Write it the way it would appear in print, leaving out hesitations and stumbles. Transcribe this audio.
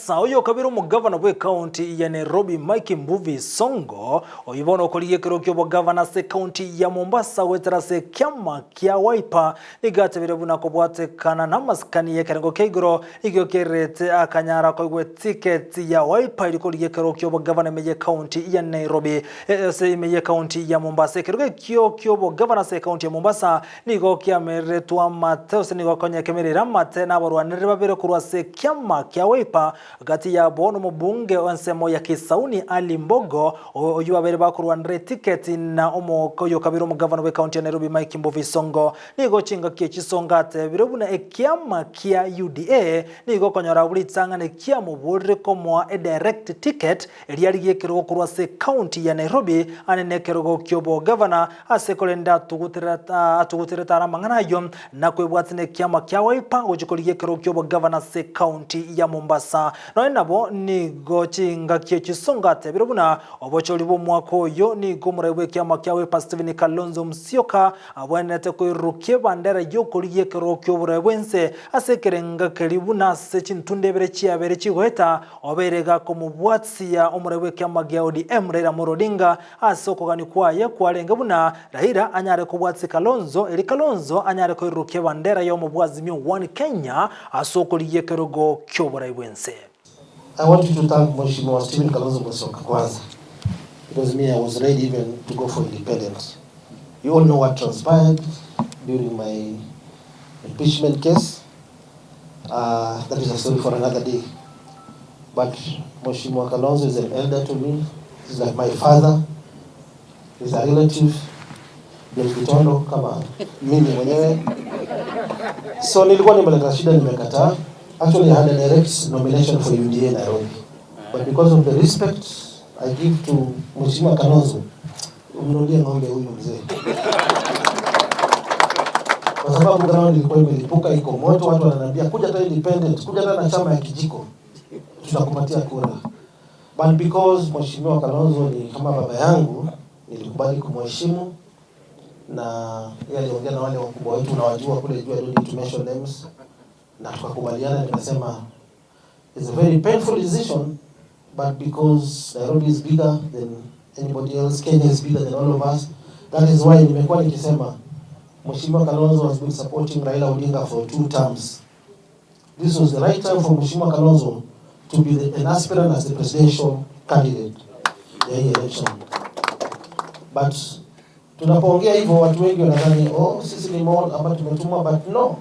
Mombasa oyo kabiro mu governor we county ya Nairobi Mike Mbuvi Sonko oyibono okoliye kirokyo bo governor se county ya Mombasa wetera se kyama kya Wiper igatebere buna kobwatekana na maskani ye karengo keigoro igyo kerete akanyara koigwe ticket ya Wiper ikoliye kirokyo bo governor meje county ya Nairobi se meje county ya Mombasa kirokyo kyo bo governor se county ya Mombasa nigo kyameretwa Mateo se nigo konya kemerera mate na barwanire babere kurwa se kyama kya Wiper gati ya bono mubunge onsemo ya Kisauni Ali Mbogo oyu abere bakurwanire ticket na omoko yo kabiro mu governor we county ya Nairobi Mike Mbuvi Sonko nigo chinga kye chisongate birobuna ekyama kya UDA nigo konyora buli tsangane kya mubure komwa a direct ticket eliali yekero kurwa se county ya Nairobi anene kero kyobo governor asekolenda tugutirata mangana yo na kwebwatsine kyama kya Wiper ojikoliye kero kyobo governor se county ya Mombasa no nabo ni gochinga kye chisongate birobuna obocholi bo mwako yo ni gomurebe kyama kya Wiper Stephen Kalonzo Musyoka abwanete ko ruke bandera yo koliye kero kyoburebense asekerenga kelibuna se chintundebere chiabere chigweta oberega ko mubwatsi ya omurebe kyama kya ODM Raila Morodinga asoko gani kwaye kwalenga buna Raila anyare ko bwatsi Kalonzo eri Kalonzo anyare ko ruke bandera yo mubwazi myo one Kenya asoko liye kero kyoburebense. I want you to thank Mheshimiwa Stephen Kalonzo Musyoka kwanza, because me I was ready even to go for independence. You all know what transpired during my impeachment case. That is a story for another day. But Mheshimiwa Kalonzo is an elder to me. He's like my father. He's a relative. Nilitondo kama mimi mwenyewe. So nilikuwa nimeleta shida nimekataa. Actually, I had a direct nomination for UDA Nairobi. But because of the respect I give to Mheshimiwa Kalonzo, umnulie ng'ombe huyu mzee. Kwa sababu ground ilikuwa imelipuka, iko moto, watu wananiambia kuja hata independent, kuja hata na chama ya kijiko, tutakupatia kura. But because Mheshimiwa Kalonzo ni kama baba yangu, nilikubali kumheshimu na yeye aliongea na wale wakubwa wetu na wajua kule juu, I don't need to mention names. Na tukakubaliana nikasema it's a very painful decision, but because Nairobi is bigger than anybody else, Kenya is bigger than all of us, that is why nimekuwa nikisema Mheshimiwa Kalonzo has been supporting Raila Odinga for 2 terms. This was the right time for Mheshimiwa Kalonzo to be an aspirant as the presidential candidate in the election. But tunapoongea hivyo watu wengi wanadhani sisi ni mall ama tumetumwa, but no.